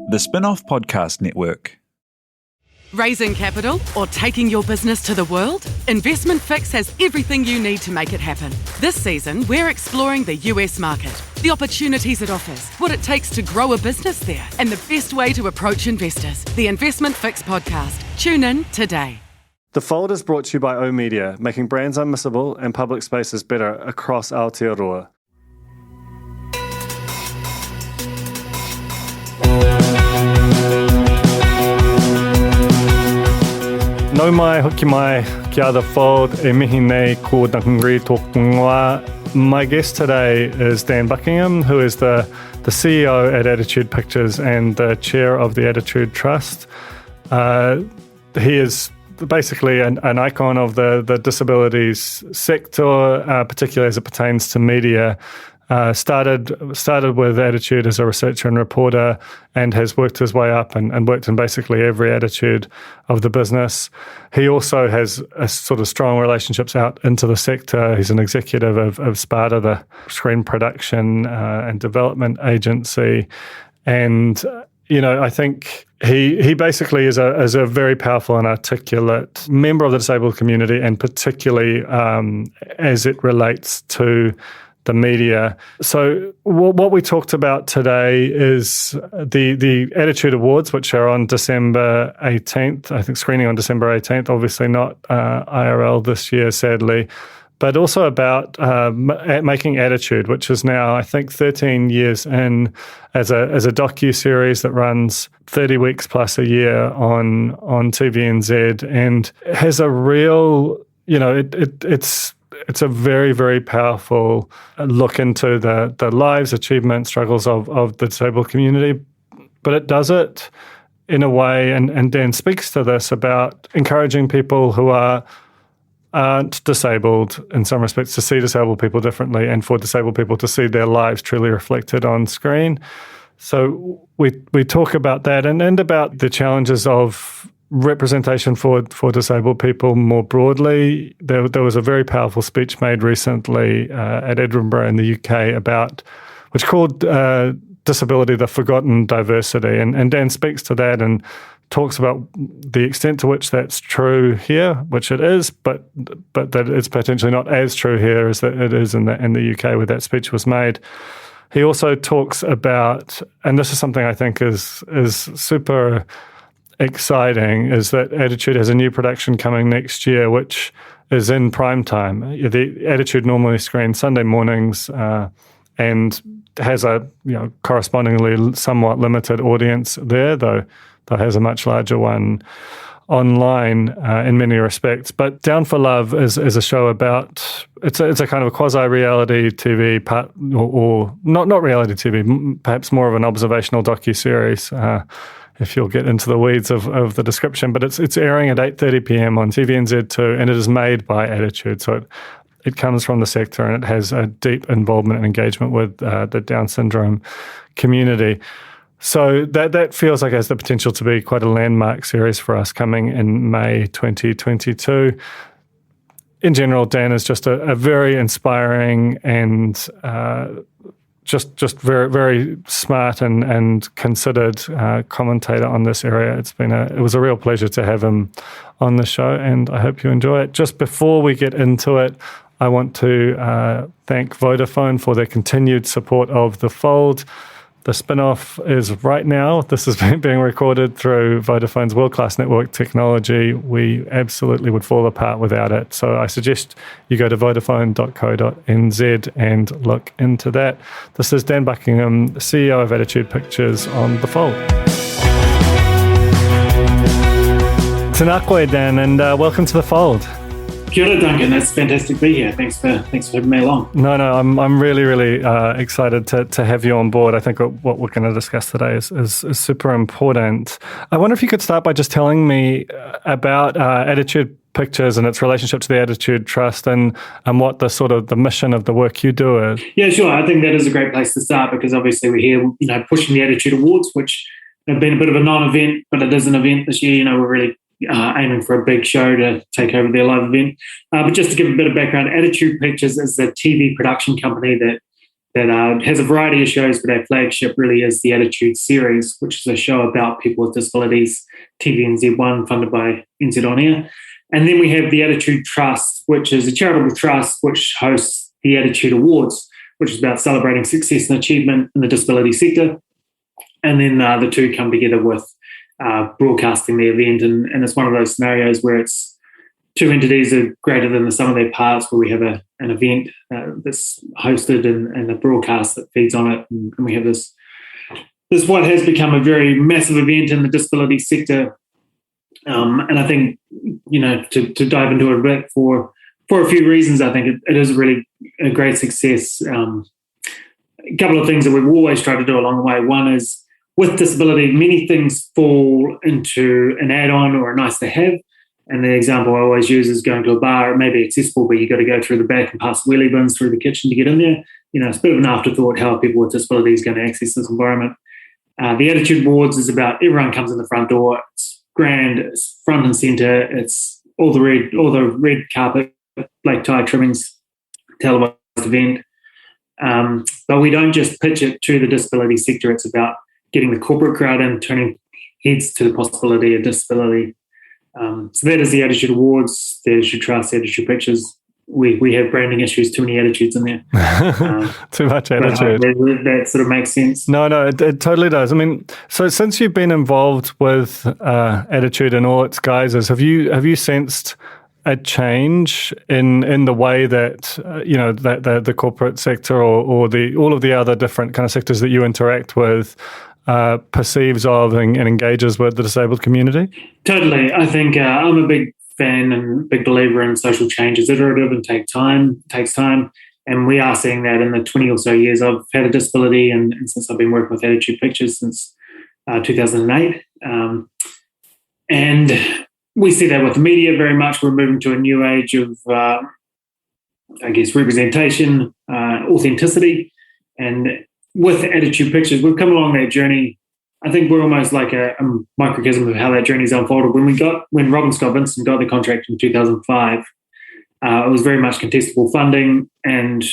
The Spin-off Podcast Network. Raising capital or taking your business to the world? Investment Fix has everything you need to make it happen. This season, we're exploring the US market, the opportunities it offers, what it takes to grow a business there, and the best way to approach investors. The Investment Fix podcast. Tune in today. The Fold is brought to you by oMedia, making brands unmissable and public spaces better across Aotearoa. Nau mai, hoki mai, kia The Fold, e mihi nei ko Ngangri tōku ingoa. My guest today is Dan Buckingham, who is the CEO at Attitude Pictures and the chair of the Attitude Trust. He is basically an icon of the disabilities sector, particularly as it pertains to media. Started with Attitude as a researcher and reporter and has worked his way up and worked in basically every attitude of the business. He also has a sort of strong relationships out into the sector. He's an executive of Sparta, the screen production and development agency. And, you know, I think he basically is a very powerful and articulate member of the disabled community, and particularly as it relates to the media. So what we talked about today is the Attitude Awards, which are on December 18th, I think screening on December 18th, obviously not IRL this year, sadly, but also about making Attitude, which is now, I think, 13 years in as a docu-series that runs 30 weeks plus a year on TVNZ, and has a real, you know, it's a very, very powerful look into the lives, achievements, struggles of the disabled community. But it does it in a way, and Dan speaks to this, about encouraging people who aren't disabled in some respects to see disabled people differently, and for disabled people to see their lives truly reflected on screen. So we talk about that and about the challenges of representation for disabled people more broadly. There was a very powerful speech made recently at Edinburgh in the UK which called disability the forgotten diversity, and Dan speaks to that and talks about the extent to which that's true here, which it is, but that it's potentially not as true here as that it is in the UK where that speech was made. He also talks about, and this is something I think is super exciting, is that Attitude has a new production coming next year, which is in prime time. The Attitude normally screens Sunday mornings and has a correspondingly somewhat limited audience there, though has a much larger one online in many respects. But Down for Love is a show about, it's a kind of a quasi-reality TV part, or not reality TV, perhaps more of an observational docu-series, if you'll get into the weeds of the description. But it's airing at 8:30 p.m. on TVNZ2, and it is made by Attitude. So it comes from the sector, and it has a deep involvement and engagement with the Down syndrome community. So that feels like it has the potential to be quite a landmark series for us coming in May 2022. In general, Dan is just a very inspiring and just very, very smart and considered commentator on this area. It was a real pleasure to have him on the show, and I hope you enjoy it. Just before we get into it, I want to thank Vodafone for their continued support of The Fold. The spin-off is right now. This is being recorded through Vodafone's world-class network technology. We absolutely would fall apart without it. So I suggest you go to vodafone.co.nz and look into that. This is Dan Buckingham, CEO of Attitude Pictures, on The Fold. Tēnā koe, Dan, and welcome to The Fold. Kia ora, Duncan. It's fantastic to be here. Thanks for having me along. No, I'm really, really excited to have you on board. I think what we're going to discuss today is super important. I wonder if you could start by just telling me about Attitude Pictures and its relationship to the Attitude Trust, and what the mission of the work you do is. Yeah, sure. I think that is a great place to start, because obviously we're here, pushing the Attitude Awards, which have been a bit of a non-event, but it is an event this year. We're really aiming for a big show to take over their live event. But just to give a bit of background, Attitude Pictures is a TV production company that has a variety of shows, but our flagship really is the Attitude series, which is a show about people with disabilities, TVNZ1, funded by NZ On Air. And then we have the Attitude Trust, which is a charitable trust which hosts the Attitude Awards, which is about celebrating success and achievement in the disability sector. And then the two come together with broadcasting the event. And it's one of those scenarios where it's two entities are greater than the sum of their parts, where we have an event that's hosted and a broadcast that feeds on it. And we have this what has become a very massive event in the disability sector. And I think, to dive into it a bit for a few reasons, I think it is really a great success. A couple of things that we've always tried to do along the way. One is, with disability, many things fall into an add-on or a nice to have. And the example I always use is going to a bar. It may be accessible, but you've got to go through the back and pass the wheelie bins through the kitchen to get in there. It's a bit of an afterthought how people with disabilities going to access this environment. The Attitude Awards is about everyone comes in the front door. It's grand. It's front and centre. It's all the red carpet, black tie trimmings, televised event. But we don't just pitch it to the disability sector. It's about getting the corporate crowd in, turning heads to the possibility of disability. So that is the Attitude Awards, the Attitude Trust, the Attitude Pictures. We have branding issues, too many attitudes in there. Too much attitude. That sort of makes sense. No, it totally does. I mean, so since you've been involved with Attitude in all its guises, have you sensed a change in the way that that the corporate sector or all of the other different kind of sectors that you interact with perceives of and engages with the disabled community? Totally. I think I'm a big fan and big believer in social change is iterative and takes time. And we are seeing that in the 20 or so years I've had a disability and since I've been working with Attitude Pictures since 2008. And we see that with the media very much. We're moving to a new age of, representation, authenticity. And with Attitude Pictures, we've come along that journey. I think we're almost like a microcosm of how that journey's unfolded. When Rob and Scott Vincent got the contract in 2005, it was very much contestable funding, and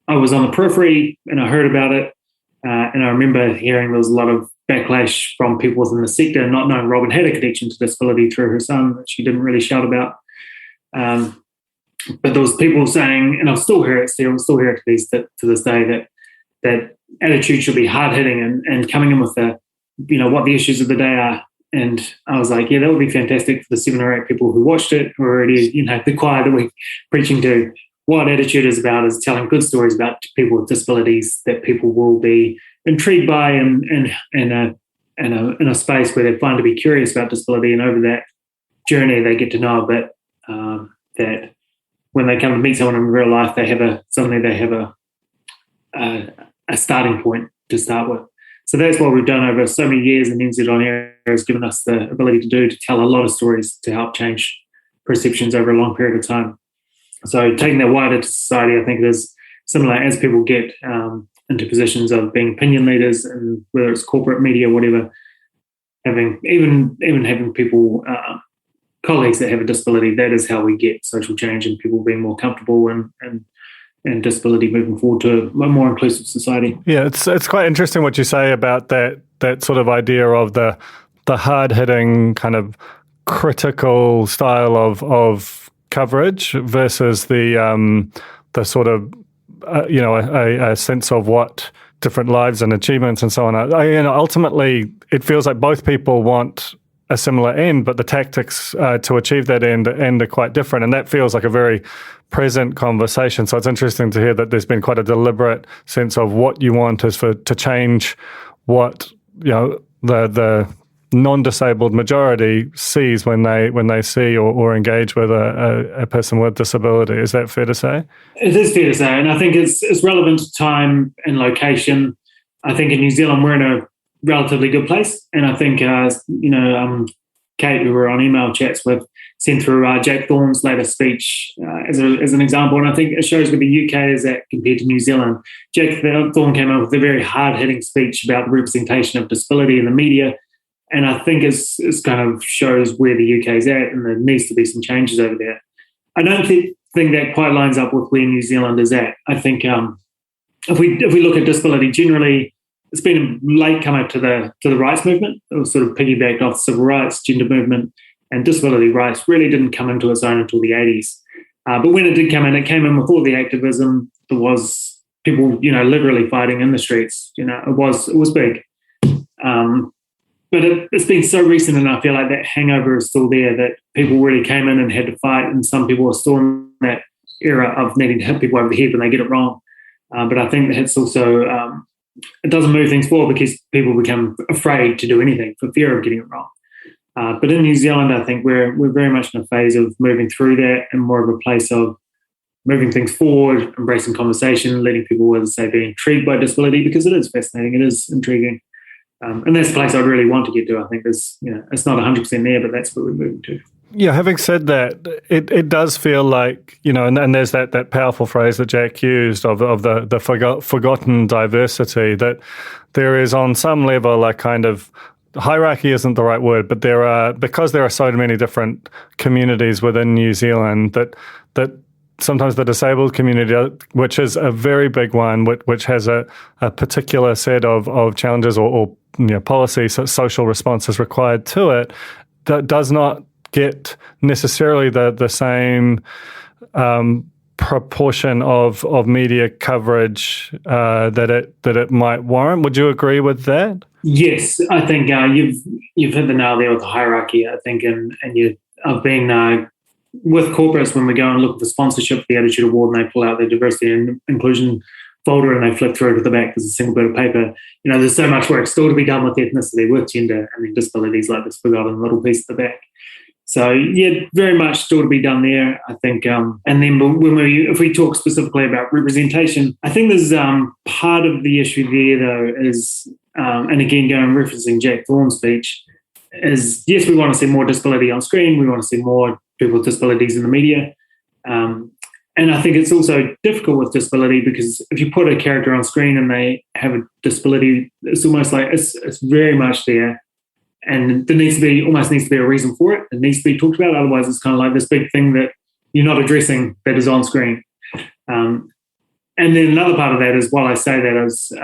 I was on the periphery and I heard about it. And I remember hearing there was a lot of backlash from people within the sector, not knowing Robin had a connection to disability through her son that she didn't really shout about. But there was people saying, and I still hear it to this day, that Attitude should be hard hitting and coming in with what the issues of the day are. And I was like, yeah, that would be fantastic for the 7 or 8 people who watched it, who are already, the choir that we're preaching to. What Attitude is about is telling good stories about people with disabilities that people will be intrigued by and in a space where they find to be curious about disability. And over that journey, they get to know a bit that when they come to meet someone in real life, they have a starting point to start with. So that's what we've done over so many years, and NZ On Air has given us the ability to tell a lot of stories to help change perceptions over a long period of time. So taking that wider to society, I think it is similar as people get into positions of being opinion leaders, and whether it's corporate media, whatever, having people, colleagues that have a disability, that is how we get social change and people being more comfortable and disability moving forward to a more inclusive society. Yeah, it's quite interesting what you say about that sort of idea of the hard-hitting kind of critical style of coverage versus the sort of a sense of what different lives and achievements and so on are. Ultimately, it feels like both people want a similar end, but the tactics to achieve that end are quite different, and that feels like a very present conversation. So it's interesting to hear that there's been quite a deliberate sense of what you want is to change what the non-disabled majority sees when they see or engage with a person with disability. Is that fair to say? It is fair to say, and I think it's relevant to time and location. I think in New Zealand we're in a relatively good place, and I think Kate, who we're on email chats with, sent through Jack Thorne's latest speech as an example, and I think it shows where the UK is at compared to New Zealand. Jack Thorne came up with a very hard-hitting speech about the representation of disability in the media, and I think it's kind of shows where the UK is at, and there needs to be some changes over there. I don't think that quite lines up with where New Zealand is at. I think if we look at disability generally, it's been a late comer to the rights movement. It was sort of piggybacked off civil rights, gender movement, and disability rights really didn't come into its own until the 80s. But when it did come in, it came in with all the activism. There was people, literally fighting in the streets. It was big. But it's been so recent, and I feel like that hangover is still there, that people really came in and had to fight, and some people are still in that era of needing to hit people over the head when they get it wrong. But I think that it's also, it doesn't move things forward because people become afraid to do anything for fear of getting it wrong. But in New Zealand, I think we're very much in a phase of moving through that and more of a place of moving things forward, embracing conversation, letting people, as I say, be intrigued by disability, because it is fascinating, it is intriguing. And that's the place I'd really want to get to. I think it's not 100% there, but that's where we're moving to. Yeah, having said that, it does feel like, and there's that powerful phrase that Jack used of the forgotten diversity, that there is on some level a kind of, hierarchy isn't the right word, but because there are so many different communities within New Zealand, that sometimes the disabled community, which is a very big one, which has a particular set of challenges or policy, social responses required to it, that does not get necessarily the same proportion of media coverage that it might warrant. Would you agree with that? Yes, I think you've hit the nail there with the hierarchy. I think, I've been with corporates when we go and look for sponsorship for the Attitude Award, and they pull out their diversity and inclusion folder and they flip through to the back. There's a single bit of paper. There's so much work still to be done with ethnicity, with gender, and then disabilities, like this forgotten little piece at the back. So yeah, very much still to be done there, I think. And then if we talk specifically about representation, I think there's part of the issue there though is, and again referencing Jack Thorne's speech, is yes, we want to see more disability on screen. We want to see more people with disabilities in the media. And I think it's also difficult with disability because if you put a character on screen and they have a disability, it's almost like it's very much there. And there needs to be a reason for it. It needs to be talked about. Otherwise, it's kind of like this big thing that you're not addressing that is on screen. And then another part of that is, while I say that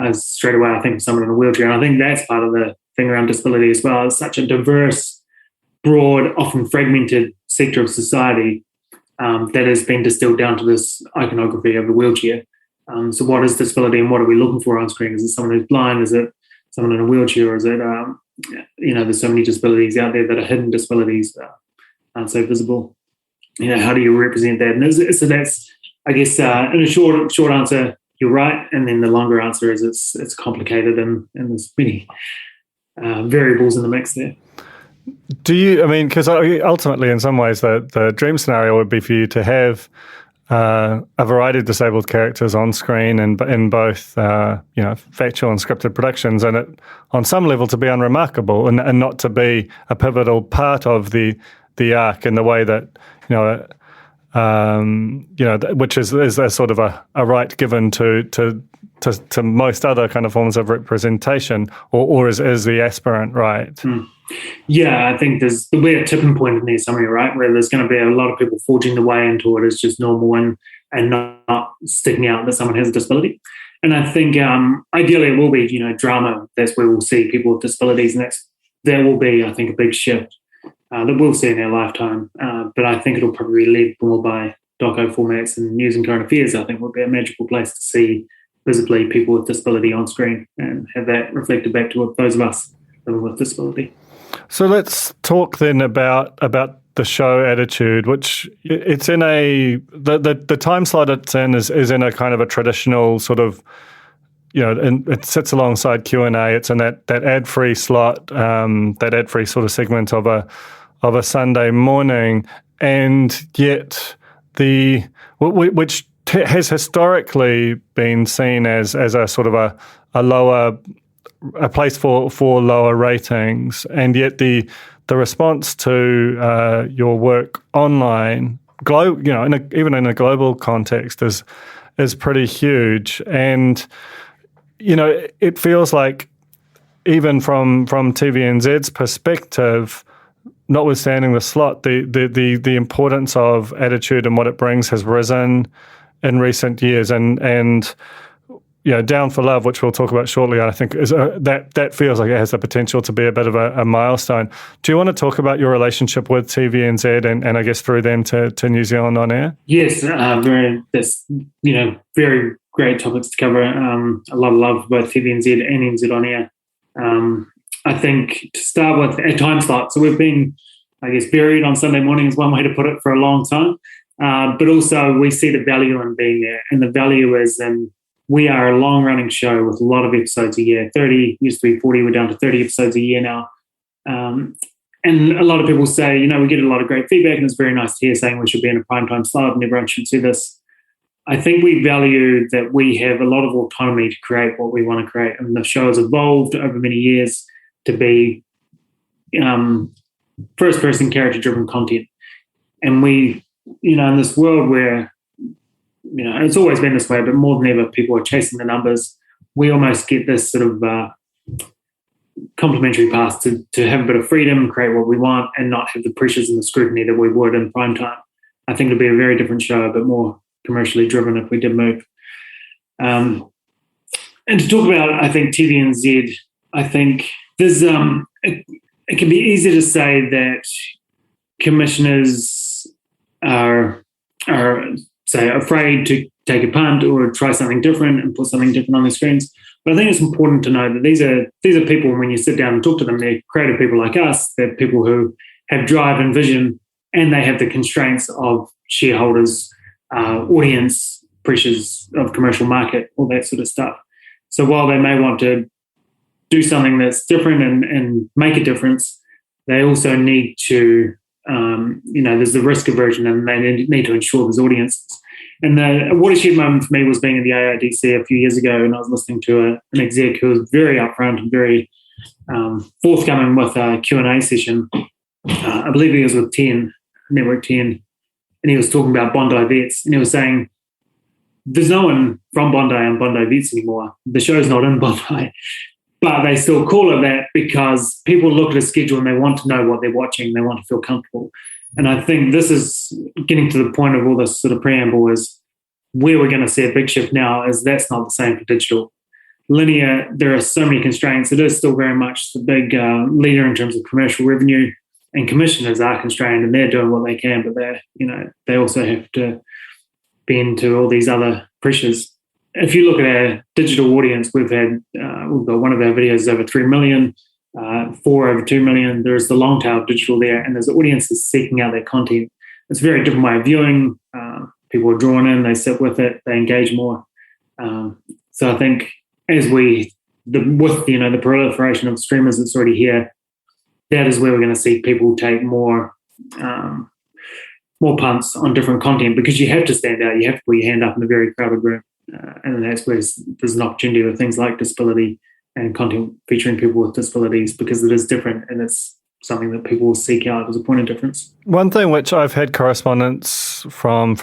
as straight away, I think of someone in a wheelchair. And I think that's part of the thing around disability as well. It's such a diverse, broad, often fragmented sector of society that has been distilled down to this iconography of the wheelchair. So what is disability and what are we looking for on screen? Is it someone who's blind? Is it someone in a wheelchair? Or is it, there's so many disabilities out there that are hidden disabilities, aren't so visible. How do you represent that? And so that's, I guess, in a short answer, you're right. And then the longer answer is it's complicated and there's many variables in the mix there. Do you, because ultimately in some ways the dream scenario would be for you to have a variety of disabled characters on screen and in both factual and scripted productions, and it on some level to be unremarkable and not to be a pivotal part of the arc in the way that which is a sort of a right given to most other kind of forms of representation, or is the aspirant right? Yeah, I think there'll be a tipping point in there somewhere, right, where there's going to be a lot of people forging the way into it as just normal and not sticking out that someone has a disability. And I think ideally it will be, drama. That's where we'll see people with disabilities, and that will be, I think, a big shift that we'll see in our lifetime. But I think it'll probably be led more by doco formats and news and current affairs. I think will be a magical place to see visibly people with disability on screen and have that reflected back to those of us living with disability. So let's talk then about the show Attitude, which it's in the time slot it's in is in a kind of a traditional sort of, and it sits alongside Q&A. It's in that ad-free slot, that ad-free sort of segment of a Sunday morning, and yet which has historically been seen as a sort of a place for lower ratings, and yet the response to your work online, even in a global context, is pretty huge. And it feels like even from TVNZ's perspective, notwithstanding the slot, the importance of Attitude and what it brings has risen in recent years, and Down for Love, which we'll talk about shortly, I think is that feels like it has the potential to be a bit of a milestone. Do you want to talk about your relationship with TVNZ and I guess through them to New Zealand On Air? Yes, very great topics to cover. A lot of love for both TVNZ and NZ On Air. I think to start with, a time slot. So we've been, I guess, buried on Sunday morning is one way to put it for a long time. But also we see the value in being there, and the value is we are a long-running show with a lot of episodes a year. 30, used to be 40, we're down to 30 episodes a year now. And a lot of people say, we get a lot of great feedback, and it's very nice to hear saying we should be in a primetime slot and everyone should see this. I think we value that we have a lot of autonomy to create what we want to create. And the show has evolved over many years to be first-person character-driven content. And we, in this world where it's always been this way, but more than ever, people are chasing the numbers. We almost get this sort of complimentary pass to have a bit of freedom, create what we want, and not have the pressures and the scrutiny that we would in prime time. I think it'll be a very different show, a bit more commercially driven if we did move. And to talk about, I think, TVNZ, I think there's it can be easy to say that commissioners are say afraid to take a punt or try something different and put something different on the screens. But I think it's important to know that these are people, when you sit down and talk to them, they're creative people like us. They're people who have drive and vision, and they have the constraints of shareholders, audience pressures of commercial market, all that sort of stuff. So while they may want to do something that's different and make a difference, they also need to there's the risk aversion, and they need to ensure there's audiences. And the watershed moment for me was being in the AIDC a few years ago, and I was listening to an exec who was very upfront and very forthcoming with a Q&A session. I believe he was with Network 10, and he was talking about Bondi Vets, and he was saying, there's no one from Bondi and Bondi Vets anymore. The show's not in Bondi. But they still call it that because people look at a schedule and they want to know what they're watching. They want to feel comfortable. And I think this is getting to the point of all this sort of preamble is where we're going to see a big shift now is that's not the same for digital. Linear, there are so many constraints. It is still very much the big leader in terms of commercial revenue, and commissioners are constrained and they're doing what they can, but they also have to bend to all these other pressures. If you look at our digital audience, we've got one of our videos over 3 million, 4 over 2 million. There's the long tail of digital there, and there's audiences seeking out that content. It's a very different way of viewing. People are drawn in, they sit with it, they engage more. So I think as with the proliferation of streamers that's already here, that is where we're going to see people take more punts on different content, because you have to stand out. You have to put your hand up in a very crowded room. And that's where there's an opportunity with things like disability and content featuring people with disabilities, because it is different and it's something that people will seek out as a point of difference. One thing which I've had correspondence from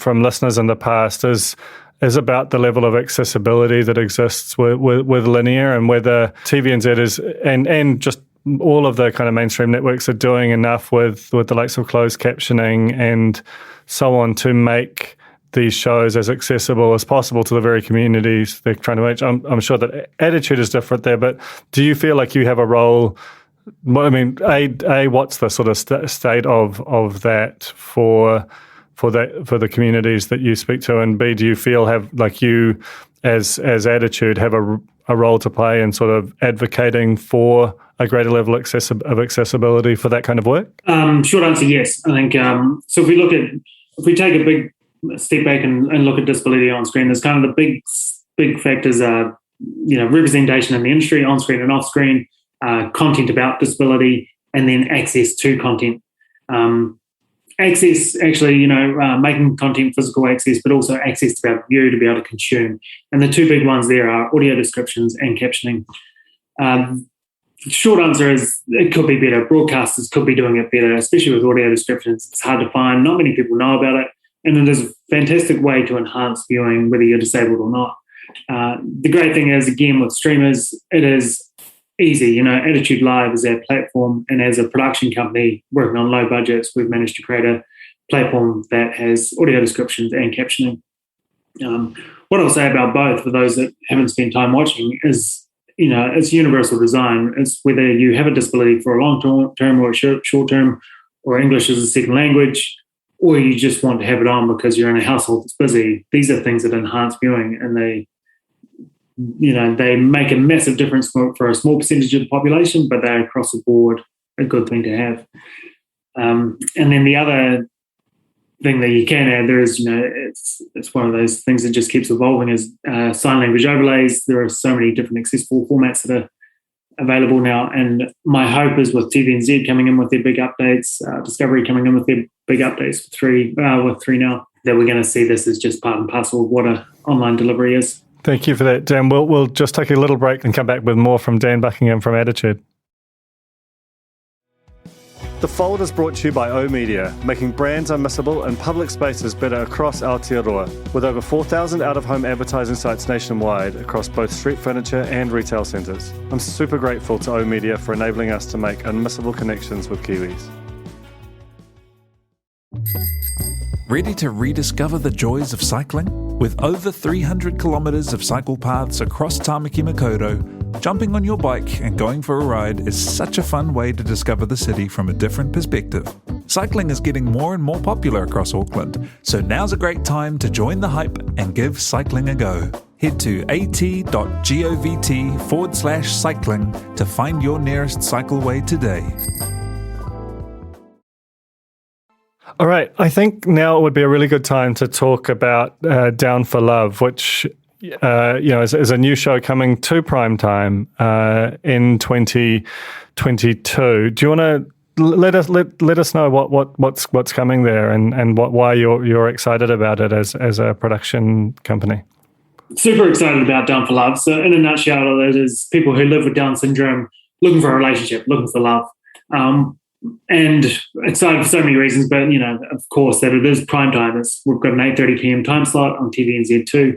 listeners in the past is about the level of accessibility that exists with linear, and whether TVNZ is and just all of the kind of mainstream networks are doing enough with the likes of closed captioning and so on to make these shows as accessible as possible to the very communities they're trying to reach. I'm sure that attitude is different there, but do you feel like you have a role? I mean, A, what's the sort of state of that for the communities that you speak to, and B, do you feel have like you as attitude have a role to play in sort of advocating for a greater level of accessibility for that kind of work? Short answer, yes. I think so. If we take a big step back and look at disability on screen, there's kind of the big factors are representation in the industry, on screen and off screen, content about disability, and then access to content. Access, actually, making content physical access, but also access to be able to view, to be able to consume. And the two big ones there are audio descriptions and captioning. The short answer is it could be better. Broadcasters could be doing it better, especially with audio descriptions. It's hard to find. Not many people know about it. And it is a fantastic way to enhance viewing, whether you're disabled or not. The great thing is, again, with streamers, it is easy. Attitude Live is our platform, and as a production company working on low budgets, we've managed to create a platform that has audio descriptions and captioning. What I'll say about both, for those that haven't spent time watching, is, it's universal design. It's whether you have a disability for a long term or a short term, or English as a second language, or you just want to have it on because you're in a household that's busy. These are things that enhance viewing, and they make a massive difference for a small percentage of the population, but they're across the board a good thing to have. And then the other thing that you can add there is, it's one of those things that just keeps evolving, is sign language overlays. There are so many different accessible formats that are available now, and my hope is with TVNZ coming in with their big updates, Discovery coming in with their big updates with three now, that we're going to see this as just part and parcel of what an online delivery is. Thank you for that, Dan. We'll just take a little break and come back with more from Dan Buckingham from Attitude. The Fold is brought to you by oOh!media, making brands unmissable and public spaces better across Aotearoa, with over 4,000 out-of-home advertising sites nationwide across both street furniture and retail centres. I'm super grateful to oOh!media for enabling us to make unmissable connections with Kiwis. Ready to rediscover the joys of cycling? With over 300 kilometres of cycle paths across Tāmaki Makaurau, jumping on your bike and going for a ride is such a fun way to discover the city from a different perspective. Cycling is getting more and more popular across Auckland, so now's a great time to join the hype and give cycling a go. Head to at.govt/cycling to find your nearest cycleway today. All right, I think now it would be a really good time to talk about Down for Love, which is a new show coming to primetime in 2022. Do you want to let us know what's coming there and why you're excited about it as a production company? Super excited about Down for Love. So in a nutshell, it is people who live with Down syndrome looking for a relationship, looking for love. And excited for so many reasons, but, of course, that it is prime time. We've got an 8:30 p.m. time slot on TVNZ2.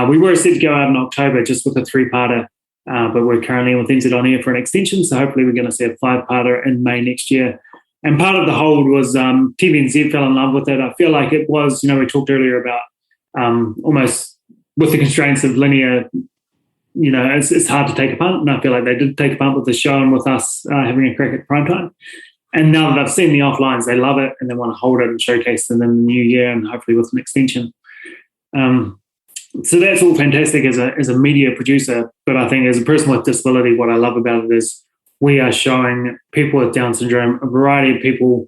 We were set to go out in October just with a 3-parter, but we're currently with NZ On Air for an extension, so hopefully we're going to see a 5-parter in May next year. And part of the hold was TVNZ fell in love with it. I feel like it was, we talked earlier about almost with the constraints of linear, it's hard to take a punt, and I feel like they did take a punt with the show and with us having a crack at prime time. And now that I've seen the offlines, they love it and they want to hold it and showcase it in the new year and hopefully with an extension. So that's all fantastic as a media producer, but I think as a person with disability, what I love about it is we are showing people with Down syndrome, a variety of people,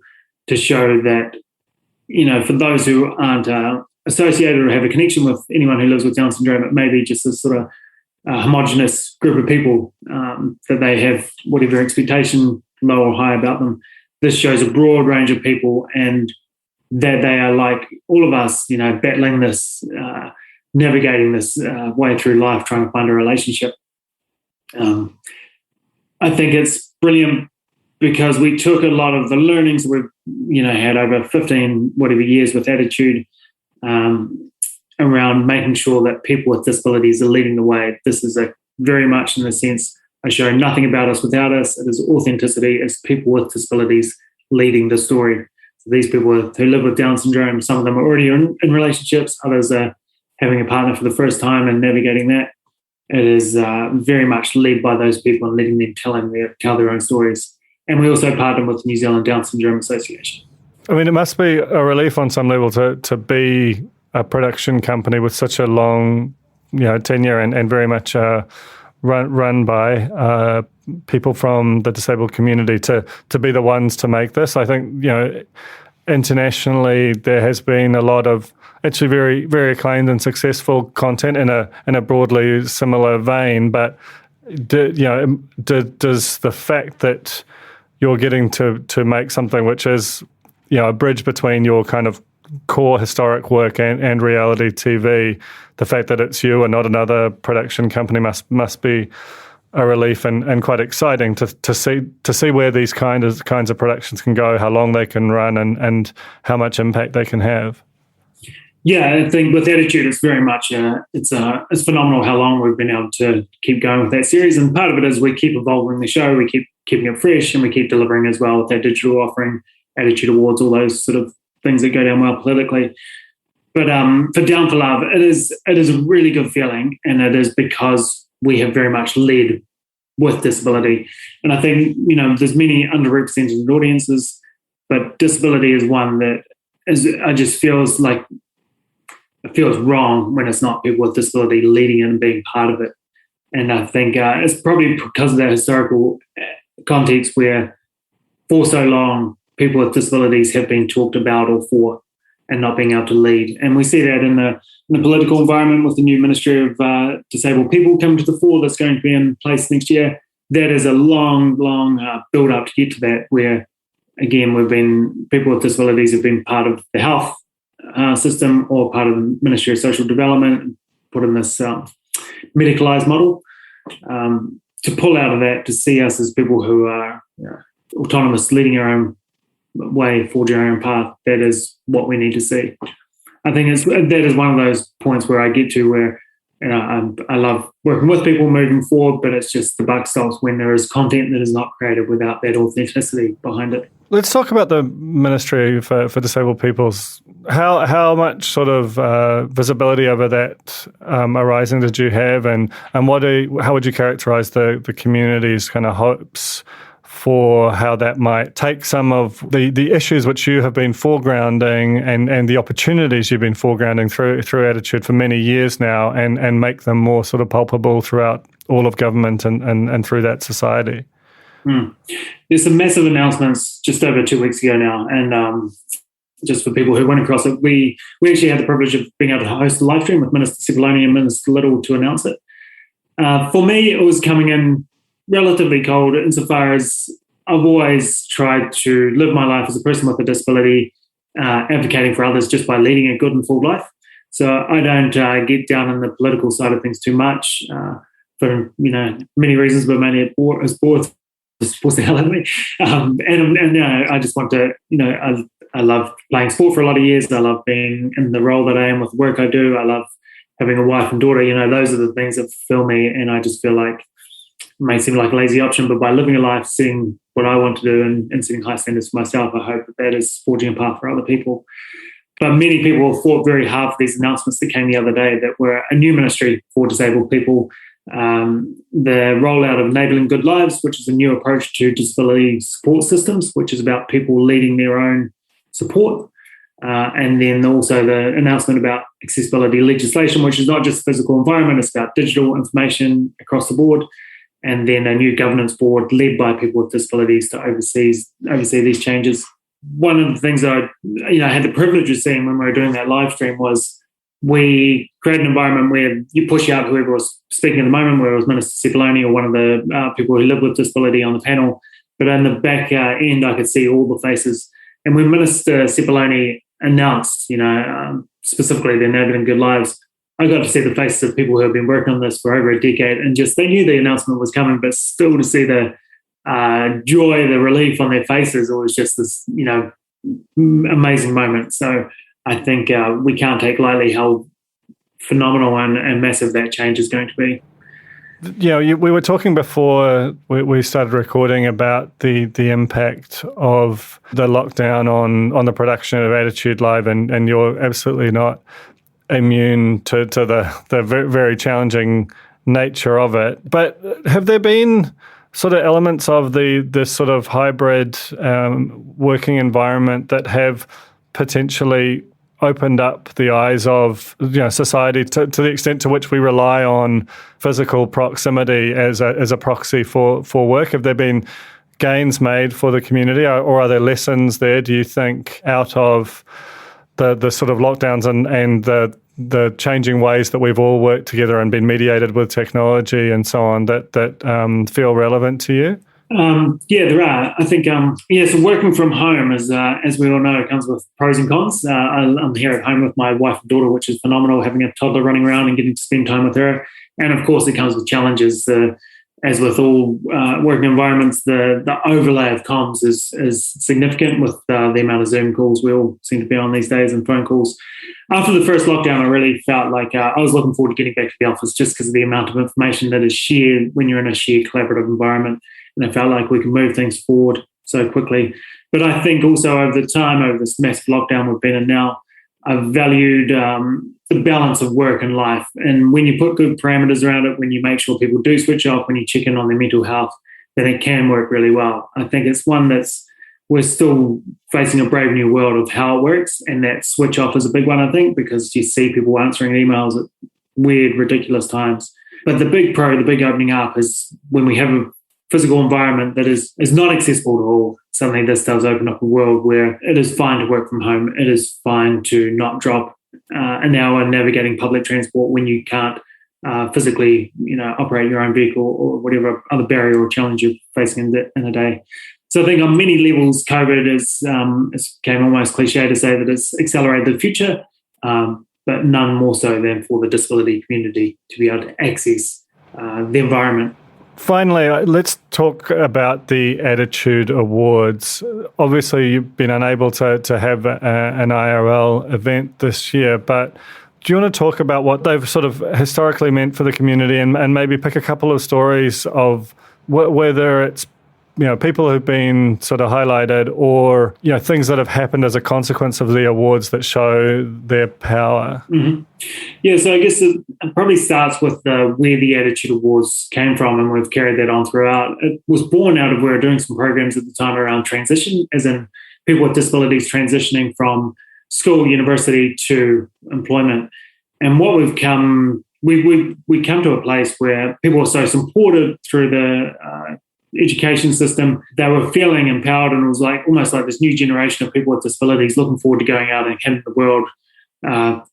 to show that, for those who aren't associated or have a connection with anyone who lives with Down syndrome, it may be just a sort of homogenous group of people that they have whatever expectation, low or high, about them. This shows a broad range of people, and that they are like all of us, battling this, navigating this way through life, trying to find a relationship. I think it's brilliant because we took a lot of the learnings we've, had over 15 whatever years with Attitude, around making sure that people with disabilities are leading the way. This is very much, in a sense, a show nothing about us without us. It is authenticity. It's people with disabilities leading the story. So these people who live with Down syndrome, some of them are already in relationships, others are having a partner for the first time and navigating that. It is very much led by those people and letting them tell their own stories. And we also partner with the New Zealand Down Syndrome Association. I mean, it must be a relief on some level to be a production company with such a long, tenure and very much run by people from the disabled community to be the ones to make this. I think, internationally there has been a lot of actually very, very acclaimed and successful content in a broadly similar vein. But does the fact that you're getting to make something which is, a bridge between your kind of core historic work and reality TV, the fact that it's you and not another production company must be a relief and quite exciting to see where these kinds of productions can go, how long they can run, and how much impact they can have. Yeah, I think with Attitude, it's very much it's phenomenal how long we've been able to keep going with that series, and part of it is we keep evolving the show, we keep keeping it fresh, and we keep delivering as well with our digital offering, Attitude Awards, all those sort of things that go down well politically. But for Down for Love, it is a really good feeling, and it is because we have very much led with disability. And I think, there's many underrepresented audiences, but disability is one that just feels like it feels wrong when it's not people with disability leading it and being part of it. And I think it's probably because of that historical context where for so long people with disabilities have been talked about or for and not being able to lead. And we see that in the political environment with the new Ministry of Disabled People coming to the fore that's going to be in place next year. That is a long build up to get to that, where, again, people with disabilities have been part of the health system or part of the Ministry of Social Development, put in this medicalised model. To pull out of that, to see us as people who are autonomous, leading our own way, forging our own path, that is what we need to see. I think that is one of those points where I get to where I love working with people moving forward, but it's just the buck stops when there is content that is not created without that authenticity behind it. Let's talk about the Ministry for Disabled Peoples. How much sort of visibility over that arising did you have, and how would you characterise the community's kind of hopes for how that might take some of the issues which you have been foregrounding and the opportunities you've been foregrounding through Attitude for many years now and make them more sort of palpable throughout all of government and through that society? There's some massive announcements just over 2 weeks ago now, and just for people who went across it, we actually had the privilege of being able to host a live stream with Minister Cipollone and Minister Little to announce it. For me, it was coming in relatively cold insofar as I've always tried to live my life as a person with a disability, advocating for others just by leading a good and full life. So I don't get down in the political side of things too much for many reasons, but mainly as bored sports the hell out of me. I just want to, I love playing sport for a lot of years. I love being in the role that I am with the work I do. I love having a wife and daughter. Those are the things that fulfill me, and I just feel like it may seem like a lazy option, but by living a life, seeing what I want to do and setting high standards for myself, I hope that is forging a path for other people. But many people have fought very hard for these announcements that came the other day that were a new ministry for disabled people. The rollout of Enabling Good Lives, which is a new approach to disability support systems, which is about people leading their own support. And then also the announcement about accessibility legislation, which is not just physical environment, it's about digital information across the board. And then a new governance board led by people with disabilities to oversee these changes. One of the things that I had the privilege of seeing when we were doing that live stream was we create an environment where you push out whoever was speaking at the moment, whether it was Minister Cipollone or one of the people who live with disability on the panel. But in the back end, I could see all the faces. And when Minister Cipollone announced, specifically the Enabling Good Lives, I got to see the faces of people who have been working on this for over a decade, and just they knew the announcement was coming, but still to see the joy, the relief on their faces, it was just this, amazing moment. So I think we can't take lightly how phenomenal and massive that change is going to be. We were talking before we started recording about the impact of the lockdown on the production of Attitude Live, and you're absolutely not immune to the very, very challenging nature of it. But have there been sort of elements of this sort of hybrid working environment that have potentially opened up the eyes of society to the extent to which we rely on physical proximity as a proxy for work? Have there been gains made for the community, or are there lessons there, do you think, out of the sort of lockdowns and the changing ways that we've all worked together and been mediated with technology and so on that feel relevant to you? Yeah, there are. I think, so working from home, as we all know, comes with pros and cons. I'm here at home with my wife and daughter, which is phenomenal, having a toddler running around and getting to spend time with her. And of course, it comes with challenges. As with all working environments, the overlay of comms is significant with the amount of Zoom calls we all seem to be on these days and phone calls. After the first lockdown, I really felt like I was looking forward to getting back to the office just because of the amount of information that is shared when you're in a shared collaborative environment. And I felt like we can move things forward so quickly. But I think also over this massive lockdown we've been in now, I've valued the balance of work and life. And when you put good parameters around it, when you make sure people do switch off, when you check in on their mental health, then it can work really well. I think it's one we're still facing a brave new world of how it works, and that switch off is a big one, I think, because you see people answering emails at weird, ridiculous times. But the big opening up is when we have a physical environment that is not accessible to all. Suddenly this does open up a world where it is fine to work from home. It is fine to not drop an hour navigating public transport when you can't physically, operate your own vehicle or whatever other barrier or challenge you're facing in a day. So I think on many levels, COVID it's became almost cliche to say that it's accelerated the future, but none more so than for the disability community to be able to access the environment. Finally, let's talk about the Attitude Awards. Obviously, you've been unable to have an IRL event this year, but do you want to talk about what they've sort of historically meant for the community and maybe pick a couple of stories of whether it's people who've been sort of highlighted or, things that have happened as a consequence of the awards that show their power? Mm-hmm. Yeah, so I guess it probably starts with where the Attitude Awards came from, and we've carried that on throughout. It was born out of we were doing some programs at the time around transition, as in people with disabilities transitioning from school, university to employment. And what we come to a place where people are so supported through the education system, they were feeling empowered, and it was almost like this new generation of people with disabilities looking forward to going out and hitting the world,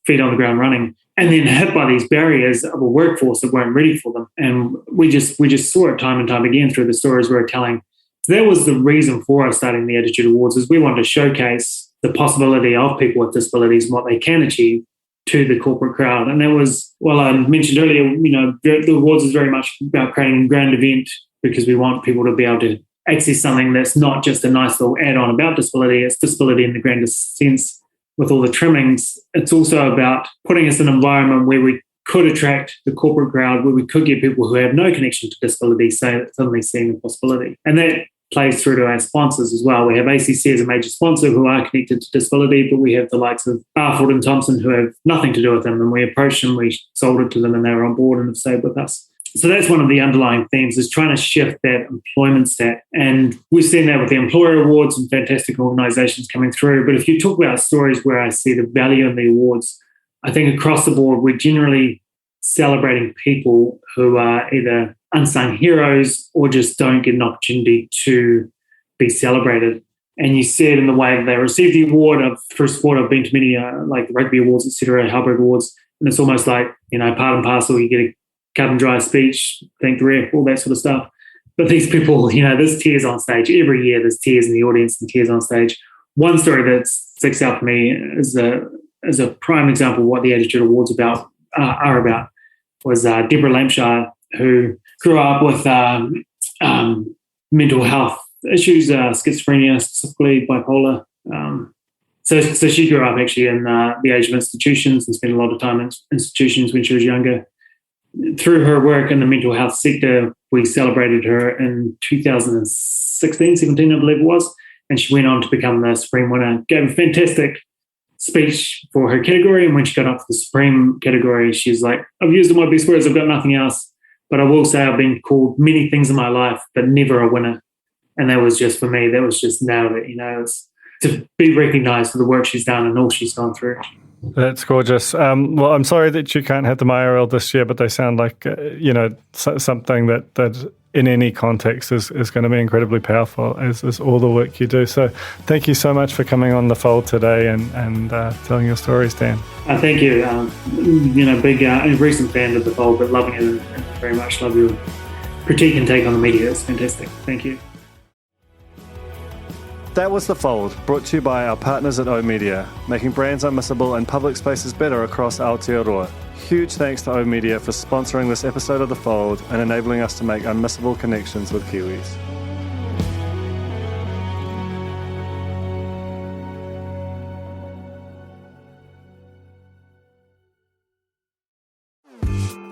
feet on the ground running, and then hit by these barriers of a workforce that weren't ready for them. And we just saw it time and time again through the stories we were telling. So that was the reason for us starting the Attitude Awards, is we wanted to showcase the possibility of people with disabilities and what they can achieve to the corporate crowd. And that was, I mentioned earlier, the awards is very much about creating a grand event, because we want people to be able to access something that's not just a nice little add-on about disability. It's disability in the grandest sense with all the trimmings. It's also about putting us in an environment where we could attract the corporate crowd, where we could get people who have no connection to disability suddenly seeing the possibility. And that plays through to our sponsors as well. We have ACC as a major sponsor who are connected to disability, but we have the likes of Barfoot and Thompson who have nothing to do with them. And we approached them, we sold it to them, and they were on board and have stayed with us. So that's one of the underlying themes, is trying to shift that employment stat. And we've seen that with the employer awards and fantastic organisations coming through. But if you talk about stories where I see the value in the awards, I think across the board, we're generally celebrating people who are either unsung heroes or just don't get an opportunity to be celebrated. And you see it in the way that they receive the award. Through sport, I've been to many like the rugby awards, etc., Halberg Awards, and it's almost like, part and parcel, you get a cut and dry speech, thank the ref, all that sort of stuff. But these people, there's tears on stage. Every year there's tears in the audience and tears on stage. One story that sticks out for me is a prime example of what the Attitude Awards are about was Deborah Lampshire, who grew up with mental health issues, schizophrenia, specifically bipolar. So she grew up actually in the age of institutions and spent a lot of time in institutions when she was younger. Through her work in the mental health sector, we celebrated her in 2017, I believe it was, and she went on to become the Supreme winner, gave a fantastic speech for her category, and when she got up to the Supreme category, she's like, I've used all my best words, I've got nothing else, but I will say I've been called many things in my life, but never a winner. And that was just, for me, that was just nailed it, it's to be recognised for the work she's done and all she's gone through. That's gorgeous. Well, I'm sorry that you can't have the IRL this year, but they sound like, something that in any context is going to be incredibly powerful, as is all the work you do. So thank you so much for coming on The Fold today and telling your stories, Dan. Thank you. Big recent fan of The Fold, but loving it and very much love your critique and take on the media. It's fantastic. Thank you. That was The Fold, brought to you by our partners at oOh!media, making brands unmissable and public spaces better across Aotearoa. Huge thanks to oOh!media for sponsoring this episode of The Fold and enabling us to make unmissable connections with Kiwis.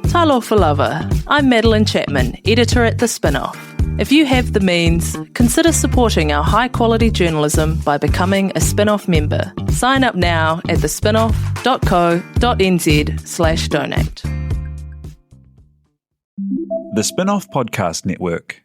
Talofa Lover. I'm Madeline Chapman, editor at The Spinoff. If you have the means, consider supporting our high-quality journalism by becoming a Spinoff member. Sign up now at thespinoff.co.nz/donate. The Spinoff Podcast Network.